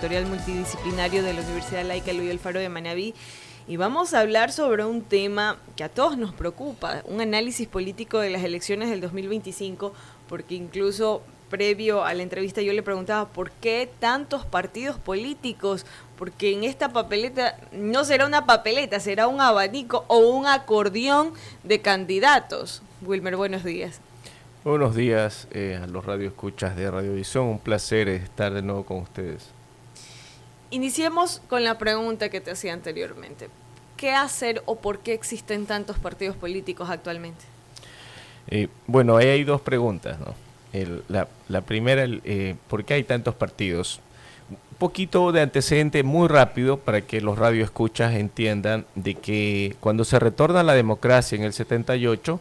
Sectorial Multidisciplinario de la Universidad Laica Eloy Alfaro de Manabí, y vamos a hablar sobre un tema que a todos nos preocupa, un análisis político de las elecciones del 2025, porque incluso previo a la entrevista yo le preguntaba ¿por qué tantos partidos políticos? Porque en esta papeleta no será una papeleta, será un abanico o un acordeón de candidatos. Wilmer, buenos días. Buenos días a los radioescuchas de Radiovisión, un placer estar de nuevo con ustedes. Iniciemos con la pregunta que te hacía anteriormente. ¿Qué hacer o por qué existen tantos partidos políticos actualmente? Bueno, ahí hay dos preguntas, ¿no? La primera, ¿por qué hay tantos partidos? Un poquito de antecedente muy rápido para que los radioescuchas entiendan de que cuando se retorna a la democracia en el 78,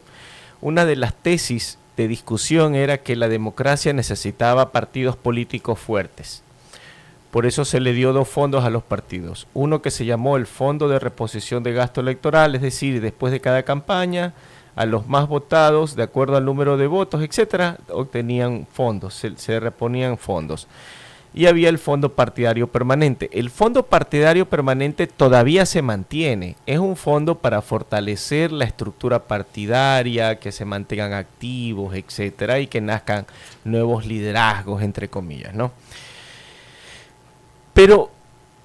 una de las tesis de discusión era que la democracia necesitaba partidos políticos fuertes. Por eso se le dio dos fondos a los partidos. Uno que se llamó el Fondo de Reposición de Gasto Electoral, es decir, después de cada campaña, a los más votados, de acuerdo al número de votos, etcétera, obtenían fondos, se reponían fondos. Y había el Fondo Partidario Permanente. El Fondo Partidario Permanente todavía se mantiene. Es un fondo para fortalecer la estructura partidaria, que se mantengan activos, etcétera, y que nazcan nuevos liderazgos, entre comillas, ¿no? Pero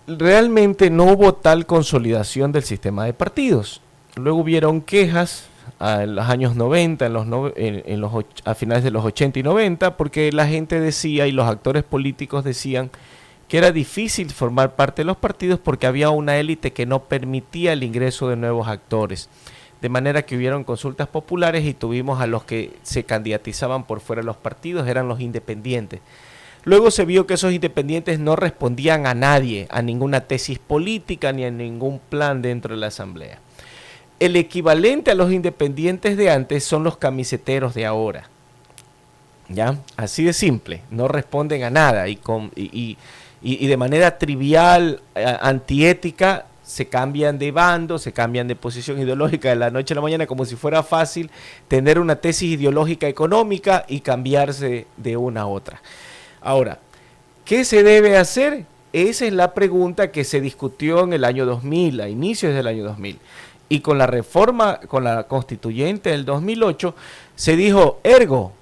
realmente no hubo tal consolidación del sistema de partidos. Luego hubieron quejas en los años 90, a finales de los 80 y 90, porque la gente decía y los actores políticos decían que era difícil formar parte de los partidos porque había una élite que no permitía el ingreso de nuevos actores. De manera que hubieron consultas populares y tuvimos a los que se candidatizaban por fuera de los partidos, eran los independientes. Luego se vio que esos independientes no respondían a nadie, a ninguna tesis política ni a ningún plan dentro de la asamblea. El equivalente a los independientes de antes son los camiseteros de ahora. ¿Ya? Así de simple, no responden a nada y de manera trivial, antiética, se cambian de bando, se cambian de posición ideológica de la noche a la mañana como si fuera fácil tener una tesis ideológica económica y cambiarse de una a otra. Ahora, ¿qué se debe hacer? Esa es la pregunta que se discutió en el año 2000, a inicios del año 2000. Y con la reforma, con la constituyente del 2008, se dijo, ergo,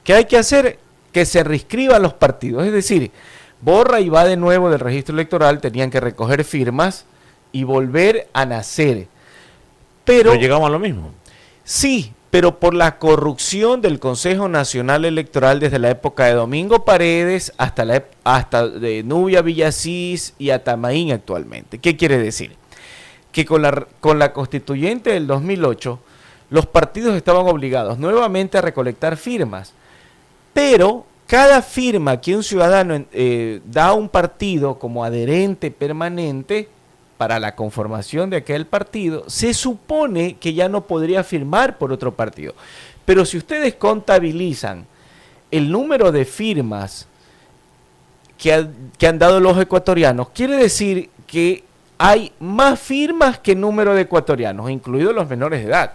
¿qué hay que hacer? Que se reescriban los partidos. Es decir, borra y va de nuevo del registro electoral, tenían que recoger firmas y volver a nacer. Pero llegamos a lo mismo. Sí, pero por la corrupción del Consejo Nacional Electoral desde la época de Domingo Paredes hasta de Nubia Villasís y Atamaín actualmente. ¿Qué quiere decir? Que con la constituyente del 2008, los partidos estaban obligados nuevamente a recolectar firmas, pero cada firma que un ciudadano da a un partido como adherente permanente para la conformación de aquel partido, se supone que ya no podría firmar por otro partido. Pero si ustedes contabilizan el número de firmas que han dado los ecuatorianos, quiere decir que hay más firmas que número de ecuatorianos, incluidos los menores de edad.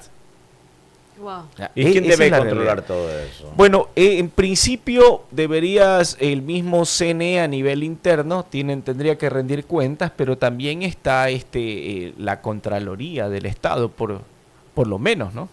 Wow. ¿Y quién debe controlar todo eso? Bueno, en principio el mismo CNE a nivel interno tendría que rendir cuentas, pero también está la Contraloría del Estado, por lo menos, ¿no?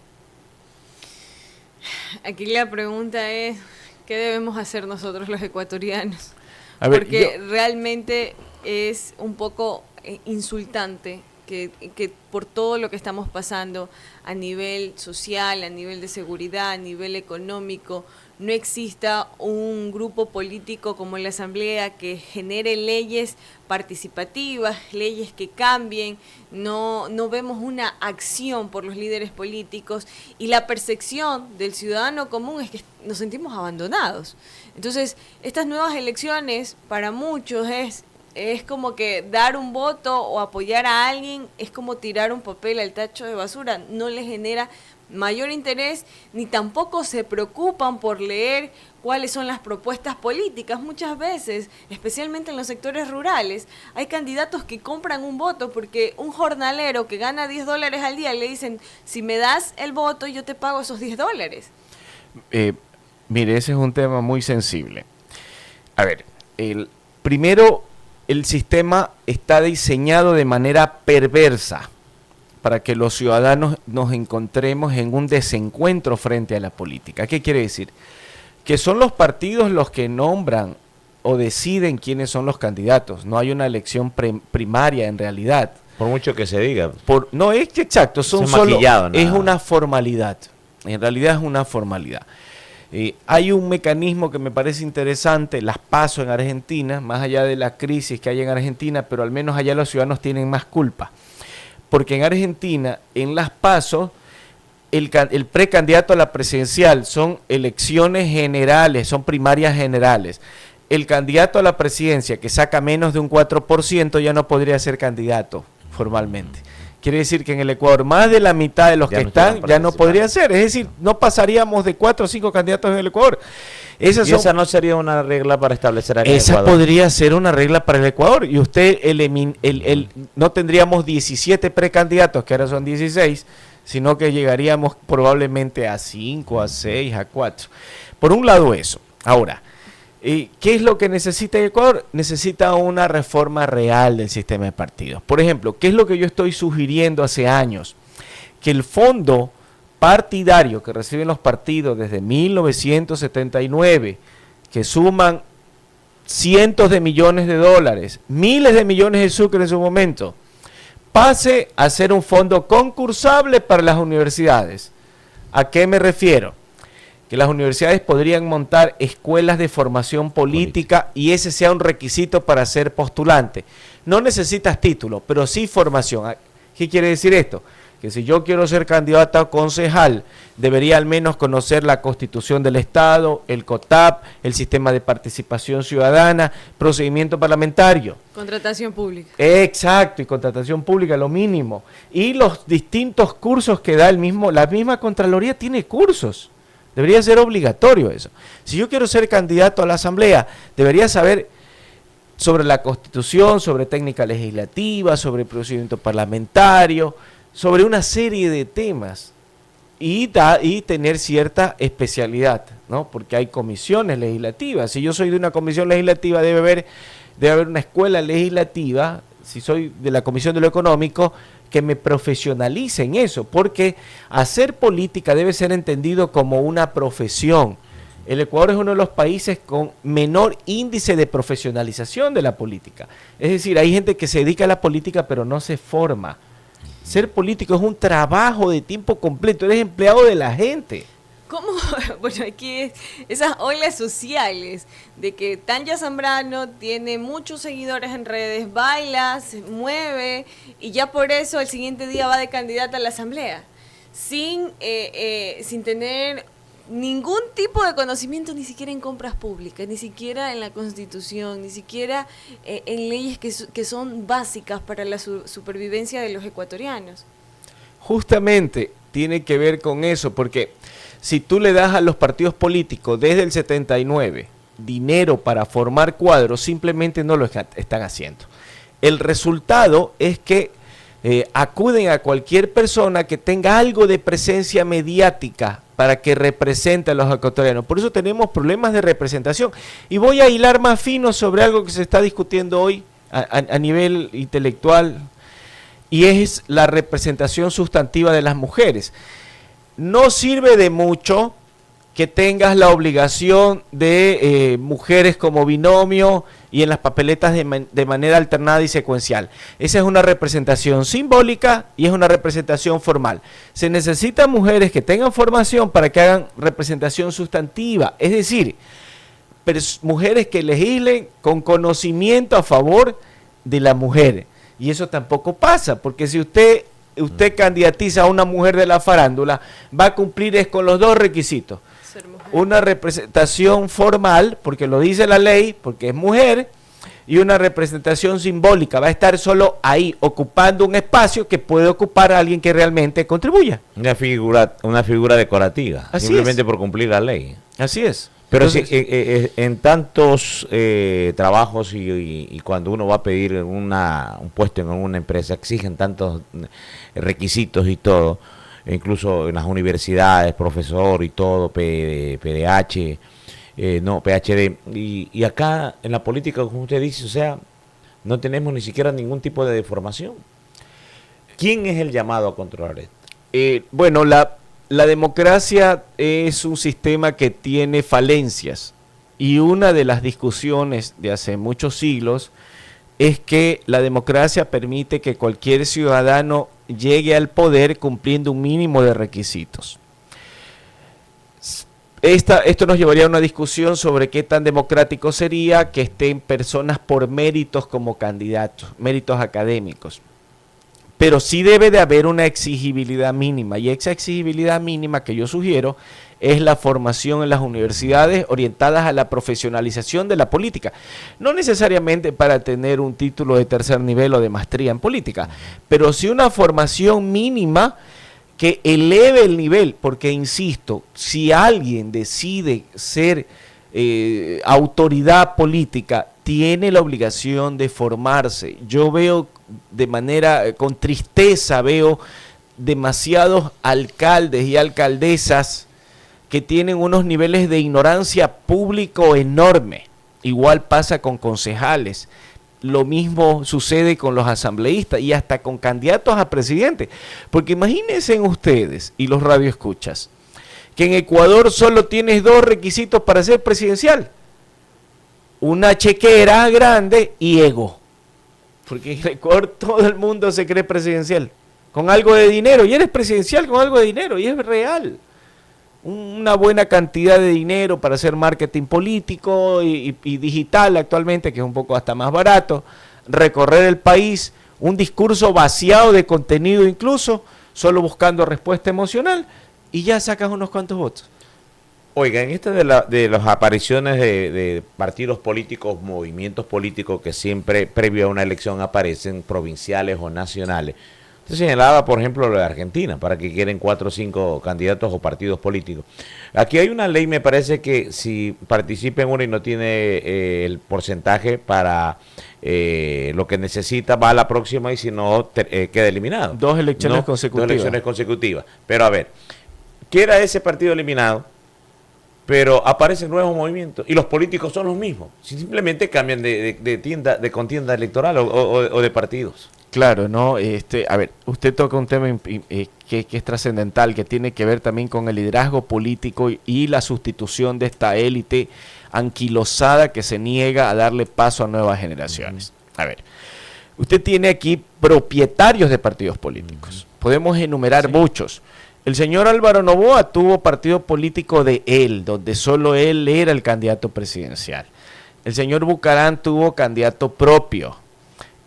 Aquí la pregunta es, ¿qué debemos hacer nosotros los ecuatorianos? Porque realmente es un poco insultante que por todo lo que estamos pasando a nivel social, a nivel de seguridad, a nivel económico, no exista un grupo político como la Asamblea que genere leyes participativas, leyes que cambien, no vemos una acción por los líderes políticos y la percepción del ciudadano común es que nos sentimos abandonados. Entonces, estas nuevas elecciones para muchos es como que dar un voto o apoyar a alguien es como tirar un papel al tacho de basura, no les genera mayor interés ni tampoco se preocupan por leer cuáles son las propuestas políticas. Muchas veces, especialmente en los sectores rurales, hay candidatos que compran un voto porque un jornalero que gana $10 al día le dicen, si me das el voto yo te pago esos $10. Mire, ese es un tema muy sensible. A ver, primero el sistema está diseñado de manera perversa para que los ciudadanos nos encontremos en un desencuentro frente a la política. ¿Qué quiere decir? Que son los partidos los que nombran o deciden quiénes son los candidatos. No hay una elección primaria en realidad. Por mucho que se diga. No es que exacto, son solo, es una formalidad. En realidad es una formalidad. Hay un mecanismo que me parece interesante, las PASO en Argentina, más allá de la crisis que hay en Argentina, pero al menos allá los ciudadanos tienen más culpa. Porque en Argentina, en las PASO, el precandidato a la presidencial son elecciones generales, son primarias generales. El candidato a la presidencia que saca menos de un 4% ya no podría ser candidato formalmente. Quiere decir que en el Ecuador más de la mitad de los que están ya no podría ser. Es decir, no pasaríamos de 4 o 5 candidatos en el Ecuador. Esa no sería una regla para establecer aquí en Ecuador. Esa podría ser una regla para el Ecuador. Y usted no tendríamos 17 precandidatos, que ahora son 16, sino que llegaríamos probablemente a 5, a 6, a 4. Por un lado eso. Ahora, ¿qué es lo que necesita el Ecuador? Necesita una reforma real del sistema de partidos. Por ejemplo, ¿qué es lo que yo estoy sugiriendo hace años? Que el fondo partidario que reciben los partidos desde 1979, que suman cientos de millones de dólares, miles de millones de sucres en su momento, pase a ser un fondo concursable para las universidades. ¿A qué me refiero? Que las universidades podrían montar escuelas de formación política y ese sea un requisito para ser postulante. No necesitas título, pero sí formación. ¿Qué quiere decir esto? Que si yo quiero ser candidato a concejal, debería al menos conocer la Constitución del Estado, el COTAP, el sistema de participación ciudadana, procedimiento parlamentario. Contratación pública. Exacto, y contratación pública, lo mínimo. Y los distintos cursos que da la misma Contraloría tiene cursos. Debería ser obligatorio eso. Si yo quiero ser candidato a la Asamblea, debería saber sobre la Constitución, sobre técnica legislativa, sobre procedimiento parlamentario, sobre una serie de temas y tener cierta especialidad, ¿no? Porque hay comisiones legislativas. Si yo soy de una comisión legislativa, debe haber una escuela legislativa, si soy de la Comisión de lo Económico, que me profesionalice en eso, porque hacer política debe ser entendido como una profesión. El Ecuador es uno de los países con menor índice de profesionalización de la política. Es decir, hay gente que se dedica a la política pero no se forma. Ser político es un trabajo de tiempo completo, eres empleado de la gente. ¿Cómo? Bueno, aquí esas olas sociales de que Tanya Zambrano tiene muchos seguidores en redes, baila, se mueve y ya por eso el siguiente día va de candidata a la asamblea, sin tener ningún tipo de conocimiento, ni siquiera en compras públicas, ni siquiera en la Constitución, ni siquiera en leyes que son básicas para la supervivencia de los ecuatorianos. Justamente tiene que ver con eso, porque si tú le das a los partidos políticos desde el 79 dinero para formar cuadros, simplemente no lo están haciendo. El resultado es que acuden a cualquier persona que tenga algo de presencia mediática para que represente a los ecuatorianos. Por eso tenemos problemas de representación. Y voy a hilar más fino sobre algo que se está discutiendo hoy a nivel intelectual, y es la representación sustantiva de las mujeres. No sirve de mucho que tengas la obligación de mujeres como binomio y en las papeletas de manera alternada y secuencial. Esa es una representación simbólica y es una representación formal. Se necesitan mujeres que tengan formación para que hagan representación sustantiva, es decir, mujeres que legislen con conocimiento a favor de la mujer. Y eso tampoco pasa, porque si usted candidatiza a una mujer de la farándula, va a cumplir con los dos requisitos. Una representación formal, porque lo dice la ley, porque es mujer, y una representación simbólica. Va a estar solo ahí, ocupando un espacio que puede ocupar a alguien que realmente contribuya. Una figura decorativa, así simplemente es, por cumplir la ley. Así es. Pero entonces, sí, en tantos trabajos y cuando uno va a pedir un puesto en alguna empresa, exigen tantos requisitos y todo, incluso en las universidades, profesor y todo, PDH, PhD, y acá en la política, como usted dice, o sea, no tenemos ni siquiera ningún tipo de deformación. ¿Quién es el llamado a controlar esto? Bueno, la democracia es un sistema que tiene falencias y una de las discusiones de hace muchos siglos es que la democracia permite que cualquier ciudadano llegue al poder cumpliendo un mínimo de requisitos. Esto nos llevaría a una discusión sobre qué tan democrático sería que estén personas por méritos como candidatos, méritos académicos. Pero sí debe de haber una exigibilidad mínima, y esa exigibilidad mínima que yo sugiero es la formación en las universidades orientadas a la profesionalización de la política. No necesariamente para tener un título de tercer nivel o de maestría en política, pero sí una formación mínima que eleve el nivel, porque insisto, si alguien decide ser autoridad política, tiene la obligación de formarse. Yo veo de manera, con tristeza, veo demasiados alcaldes y alcaldesas que tienen unos niveles de ignorancia público enorme. Igual pasa con concejales. Lo mismo sucede con los asambleístas y hasta con candidatos a presidente. Porque imagínense ustedes y los radioescuchas que en Ecuador solo tienes 2 requisitos para ser presidencial: una chequera grande y ego. Porque en Ecuador todo el mundo se cree presidencial con algo de dinero, y eres presidencial con algo de dinero, y es real. Una buena cantidad de dinero para hacer marketing político y digital actualmente, que es un poco hasta más barato, recorrer el país, un discurso vaciado de contenido incluso, solo buscando respuesta emocional, y ya sacas unos cuantos votos. Oiga, en esta de las apariciones de partidos políticos, movimientos políticos que siempre previo a una elección aparecen, provinciales o nacionales, usted señalaba, por ejemplo, lo de Argentina, para que quieren 4 o 5 candidatos o partidos políticos. Aquí hay una ley, me parece, que si participa en uno y no tiene el porcentaje para lo que necesita, va a la próxima, y si no, queda eliminado. 2 elecciones consecutivas. 2 elecciones consecutivas. Pero a ver, quiera ese partido eliminado, pero aparecen nuevos movimientos y los políticos son los mismos, simplemente cambian de contienda electoral o de partidos. Claro, no, a ver, usted toca un tema que es trascendental, que tiene que ver también con el liderazgo político y la sustitución de esta élite anquilosada que se niega a darle paso a nuevas generaciones. A ver, usted tiene aquí propietarios de partidos políticos. Podemos enumerar muchos. El señor Álvaro Noboa tuvo partido político de él, donde solo él era el candidato presidencial. El señor Bucarán tuvo candidato propio.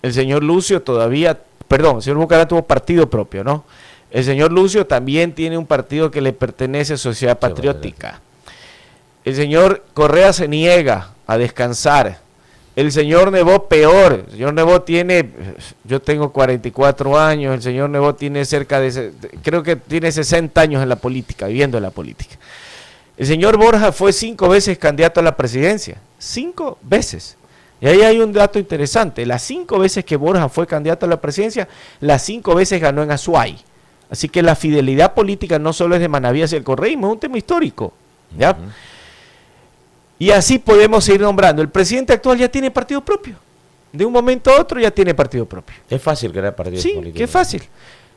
El señor Lucio el señor Bucarán tuvo partido propio, ¿no? El señor Lucio también tiene un partido que le pertenece a Sociedad Patriótica. El señor Correa se niega a descansar. El señor Nebot peor. El señor Nebot yo tengo 44 años, el señor Nebot tiene creo que tiene 60 años en la política, viviendo en la política. El señor Borja fue 5 veces candidato a la presidencia. 5 veces. Y ahí hay un dato interesante. Las 5 veces que Borja fue candidato a la presidencia, las 5 veces ganó en Azuay. Así que la fidelidad política no solo es de Manaví hacia el correísmo, es un tema histórico. ¿Ya? Y así podemos seguir nombrando. El presidente actual ya tiene partido propio. De un momento a otro ya tiene partido propio. Es fácil crear partidos políticos. Sí, que es fácil.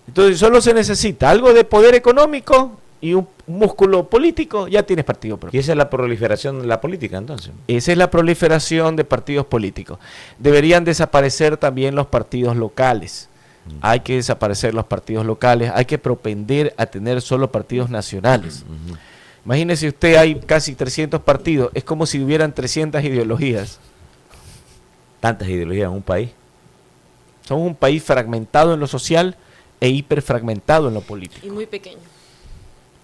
Entonces solo se necesita algo de poder económico y un músculo político, ya tienes partido propio. ¿Y esa es la proliferación de la política entonces? Esa es la proliferación de partidos políticos. Deberían desaparecer también los partidos locales. Hay que desaparecer los partidos locales, hay que propender a tener solo partidos nacionales. Imagínese usted, hay casi 300 partidos, es como si hubieran 300 ideologías. ¿Tantas ideologías en un país? Somos un país fragmentado en lo social e hiperfragmentado en lo político. Y muy pequeño.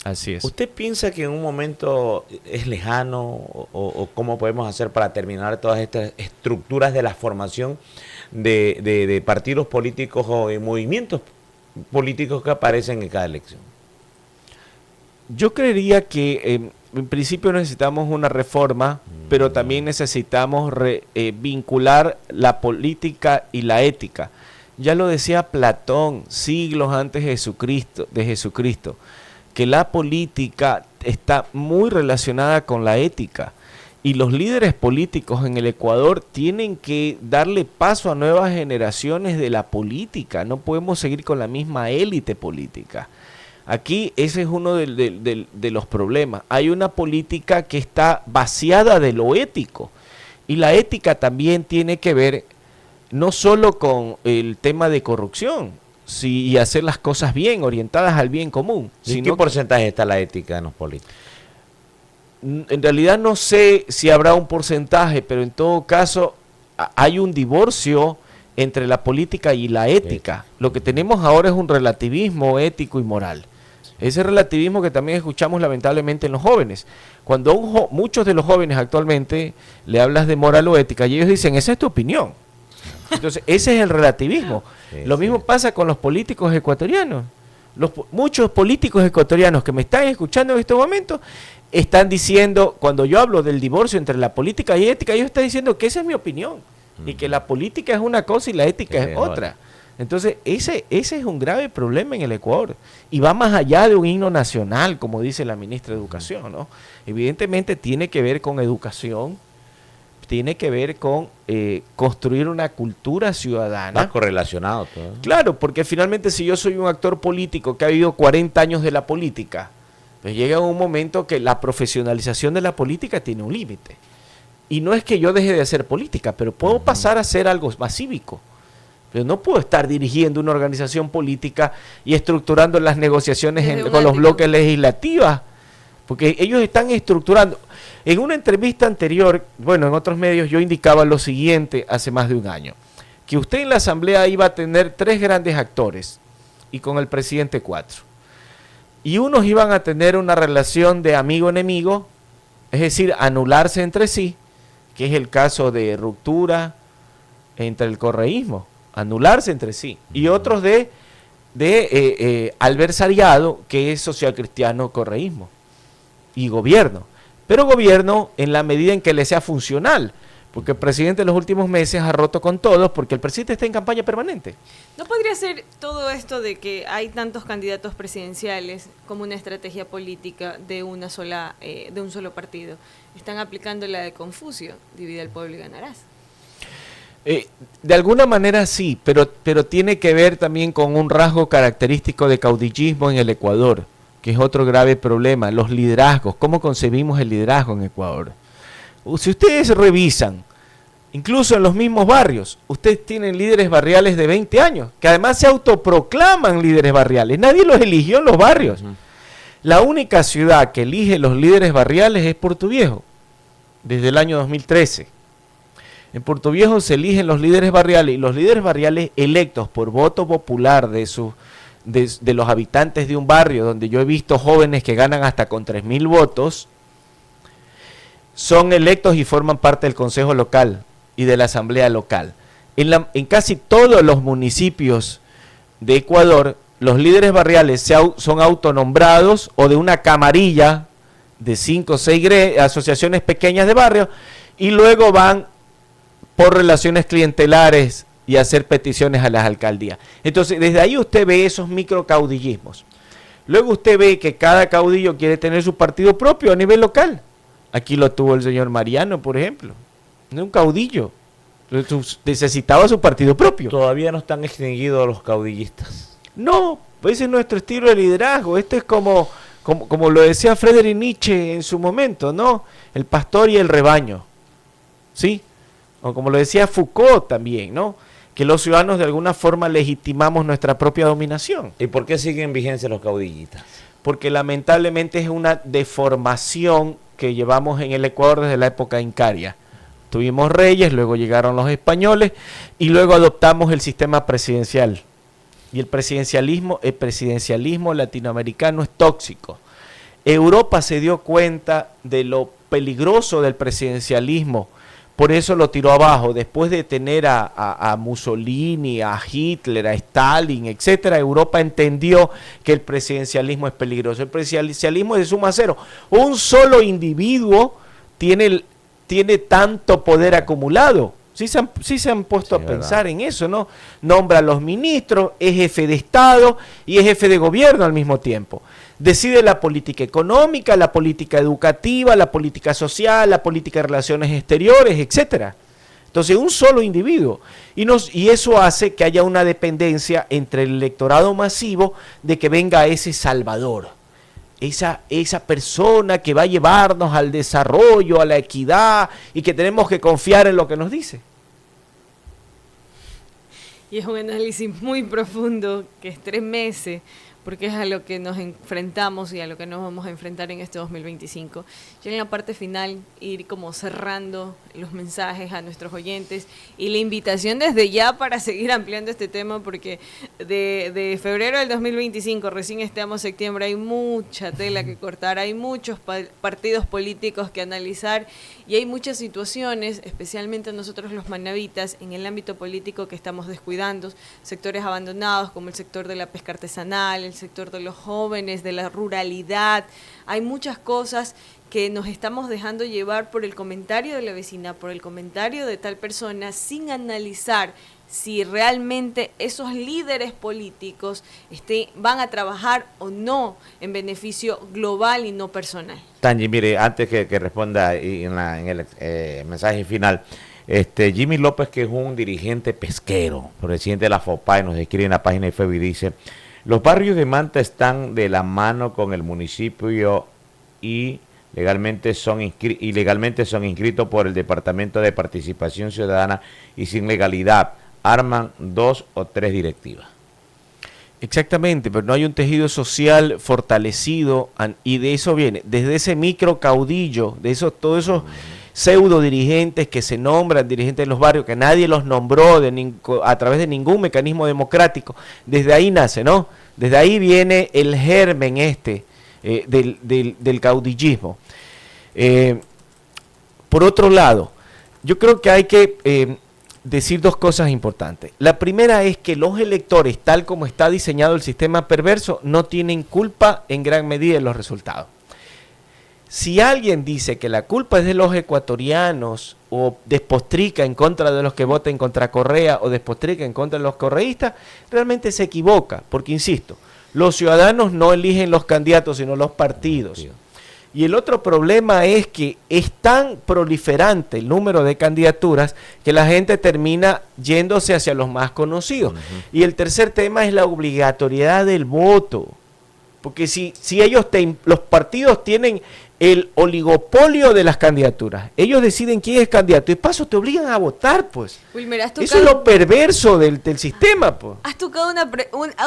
Así es. ¿Usted piensa que en un momento es lejano o cómo podemos hacer para terminar todas estas estructuras de la formación de partidos políticos o de movimientos políticos que aparecen en cada elección? Yo creería que en principio necesitamos una reforma, pero también necesitamos vincular la política y la ética. Ya lo decía Platón siglos antes de Jesucristo, que la política está muy relacionada con la ética Y los líderes políticos en el Ecuador tienen que darle paso a nuevas generaciones de la política. No podemos seguir con la misma élite política. Aquí ese es uno de los problemas. Hay una política que está vaciada de lo ético. Y la ética también tiene que ver no solo con el tema de corrupción y hacer las cosas bien, orientadas al bien común. ¿En qué porcentaje está la ética en los políticos? En realidad no sé si habrá un porcentaje, pero en todo caso hay un divorcio entre la política y la ética. Lo que tenemos ahora es un relativismo ético y moral. Ese relativismo que también escuchamos lamentablemente en los jóvenes. Cuando muchos de los jóvenes actualmente le hablas de moral o ética y ellos dicen, esa es tu opinión. Entonces, ese es el relativismo. Lo mismo pasa con los políticos ecuatorianos. Muchos políticos ecuatorianos que me están escuchando en estos momentos están diciendo, cuando yo hablo del divorcio entre la política y ética, ellos están diciendo que esa es mi opinión y que la política es una cosa y la ética es otra. Entonces, ese es un grave problema en el Ecuador y va más allá de un himno nacional, como dice la ministra de Educación, ¿no? Evidentemente tiene que ver con educación, tiene que ver con construir una cultura ciudadana. Está correlacionado todo. Claro, porque finalmente si yo soy un actor político que ha vivido 40 años de la política, pues llega un momento que la profesionalización de la política tiene un límite. Y no es que yo deje de hacer política, pero puedo pasar a hacer algo más cívico. Pero no puedo estar dirigiendo una organización política y estructurando las negociaciones con los bloques legislativos, porque ellos están estructurando. En una entrevista anterior, bueno, en otros medios yo indicaba lo siguiente hace más de un año, que usted en la asamblea iba a tener 3 grandes actores y con el presidente 4. Y unos iban a tener una relación de amigo-enemigo, es decir, anularse entre sí, que es el caso de ruptura entre el correísmo, anularse entre sí, y otros de adversariado, que es socialcristiano-correísmo, y gobierno. Pero gobierno en la medida en que le sea funcional, porque el presidente en los últimos meses ha roto con todos porque el presidente está en campaña permanente. ¿No podría ser todo esto de que hay tantos candidatos presidenciales como una estrategia política de un solo partido? Están aplicando la de Confucio, divide al pueblo y ganarás. De alguna manera sí, pero tiene que ver también con un rasgo característico de caudillismo en el Ecuador, que es otro grave problema, los liderazgos, cómo concebimos el liderazgo en Ecuador. Si ustedes revisan, incluso en los mismos barrios, ustedes tienen líderes barriales de 20 años, que además se autoproclaman líderes barriales. Nadie los eligió en los barrios. La única ciudad que elige los líderes barriales es Puerto Viejo, desde el año 2013. En Puerto Viejo se eligen los líderes barriales, y los líderes barriales electos por voto popular de los habitantes de un barrio, donde yo he visto jóvenes que ganan hasta con 3.000 votos, son electos y forman parte del Consejo Local y de la Asamblea Local. En casi todos los municipios de Ecuador, los líderes barriales son autonombrados o de una camarilla de 5 o 6 asociaciones pequeñas de barrio, y luego van por relaciones clientelares y hacer peticiones a las alcaldías. Entonces, desde ahí usted ve esos microcaudillismos. Luego usted ve que cada caudillo quiere tener su partido propio a nivel local. Aquí lo tuvo el señor Mariano, por ejemplo. Un caudillo. Necesitaba su partido propio. Todavía no están extinguidos los caudillistas. No, ese es nuestro estilo de liderazgo. Este es como lo decía Friedrich Nietzsche en su momento, ¿no? El pastor y el rebaño. ¿Sí? O como lo decía Foucault también, ¿no? Que los ciudadanos de alguna forma legitimamos nuestra propia dominación. ¿Y por qué siguen en vigencia los caudillistas? Porque lamentablemente es una deformación que llevamos en el Ecuador desde la época incaria. Tuvimos reyes, luego llegaron los españoles y luego adoptamos el sistema presidencial. Y el presidencialismo latinoamericano es tóxico. Europa se dio cuenta de lo peligroso del presidencialismo, por eso lo tiró abajo. Después de tener a Mussolini, a Hitler, a Stalin, etcétera, Europa entendió que el presidencialismo es peligroso. El presidencialismo es de suma cero. Un solo individuo tiene tanto poder acumulado. Sí se han puesto a pensar en eso, ¿no? Nombra a los ministros, es jefe de Estado y es jefe de gobierno al mismo tiempo. Decide la política económica, la política educativa, la política social, la política de relaciones exteriores, etcétera. Entonces, un solo individuo. Y eso hace que haya una dependencia entre el electorado masivo de que venga ese salvador. Esa persona que va a llevarnos al desarrollo, a la equidad, y que tenemos que confiar en lo que nos dice. Y es un análisis muy profundo que estremece, porque es a lo que nos enfrentamos y a lo que nos vamos a enfrentar en este 2025. Ya en la parte final, ir como cerrando los mensajes a nuestros oyentes y la invitación desde ya para seguir ampliando este tema, porque de febrero del 2025, recién estamos septiembre, hay mucha tela que cortar, hay muchos partidos políticos que analizar y hay muchas situaciones, especialmente nosotros los manavitas, en el ámbito político que estamos descuidando, sectores abandonados como el sector de la pesca artesanal, el sector de los jóvenes, de la ruralidad. Hay muchas cosas que nos estamos dejando llevar por el comentario de la vecina, por el comentario de tal persona, sin analizar si realmente esos líderes políticos van a trabajar o no en beneficio global y no personal. Tangi, mire, antes que responda en el mensaje final, Jimmy López, que es un dirigente pesquero, presidente de la FOPAE, nos escribe en la página de FEB y dice: los barrios de Manta están de la mano con el municipio y ilegalmente son inscritos por el Departamento de Participación Ciudadana y sin legalidad arman 2 o 3 directivas. Exactamente, pero no hay un tejido social fortalecido y de eso viene, desde ese micro caudillo, de todos esos pseudo dirigentes que se nombran dirigentes de los barrios, que nadie los nombró a través de ningún mecanismo democrático. Desde ahí nace, ¿no? Desde ahí viene el germen del caudillismo. Por otro lado, yo creo que hay que decir dos cosas importantes. La primera es que los electores, tal como está diseñado el sistema perverso, no tienen culpa en gran medida de los resultados. Si alguien dice que la culpa es de los ecuatorianos o despostrica en contra de los que voten contra Correa o despostrica en contra de los correístas, realmente se equivoca, porque insisto, los ciudadanos no eligen los candidatos, sino los partidos. Y el otro problema es que es tan proliferante el número de candidaturas que la gente termina yéndose hacia los más conocidos. Y el tercer tema es la obligatoriedad del voto. Porque si los partidos tienen el oligopolio de las candidaturas, ellos deciden quién es candidato y paso te obligan a votar, pues. Wilmer, eso es lo perverso del sistema, pues. Has tocado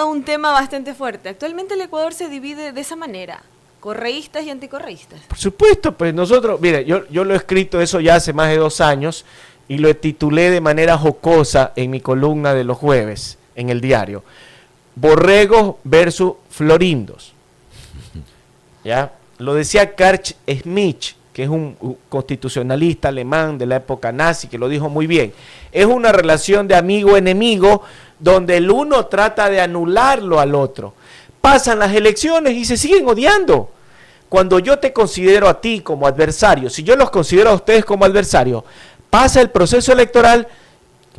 un tema bastante fuerte. Actualmente el Ecuador se divide de esa manera: correístas y anticorreístas. Por supuesto, pues nosotros, mire, yo lo he escrito eso ya hace más de 2 años y lo titulé de manera jocosa en mi columna de los jueves en el diario: borregos versus florindos. ¿Ya? Lo decía Carl Schmitt, que es un constitucionalista alemán de la época nazi, que lo dijo muy bien. Es una relación de amigo-enemigo donde el uno trata de anularlo al otro. Pasan las elecciones y se siguen odiando. Cuando yo te considero a ti como adversario, si yo los considero a ustedes como adversarios, pasa el proceso electoral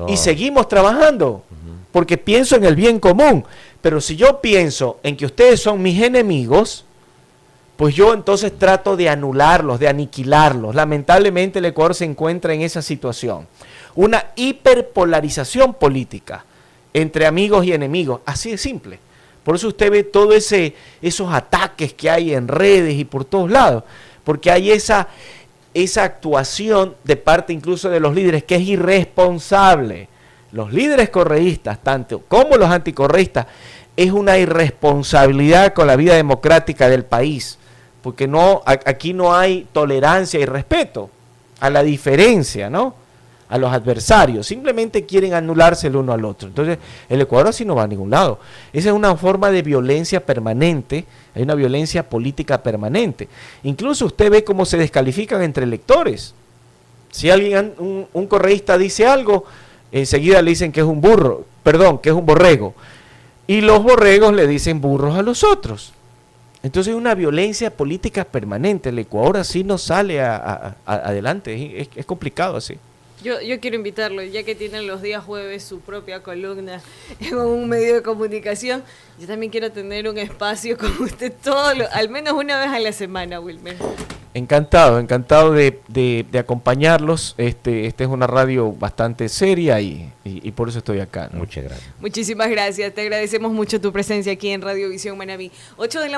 y seguimos trabajando, porque pienso en el bien común. Pero si yo pienso en que ustedes son mis enemigos, pues yo entonces trato de anularlos, de aniquilarlos. Lamentablemente el Ecuador se encuentra en esa situación. Una hiperpolarización política entre amigos y enemigos, así de simple. Por eso usted ve todos esos ataques que hay en redes y por todos lados, porque hay esa actuación de parte incluso de los líderes que es irresponsable. Los líderes correístas, tanto como los anticorreístas, es una irresponsabilidad con la vida democrática del país, porque aquí no hay tolerancia y respeto a la diferencia, ¿no? A los adversarios, simplemente quieren anularse el uno al otro. Entonces, el Ecuador así no va a ningún lado. Esa es una forma de violencia permanente, hay una violencia política permanente. Incluso usted ve cómo se descalifican entre electores. Si alguien, un correísta dice algo, enseguida le dicen que es un que es un borrego. Y los borregos le dicen burros a los otros. Entonces es una violencia política permanente. El Ecuador así no sale adelante. Es complicado así. Yo quiero invitarlo, ya que tienen los días jueves su propia columna en un medio de comunicación, yo también quiero tener un espacio con usted al menos una vez a la semana, Wilmer. Encantado de acompañarlos. Esta es una radio bastante seria y por eso estoy acá, ¿no? Muchas gracias. Muchísimas gracias, te agradecemos mucho tu presencia aquí en Radio Visión Manabí. 8 de la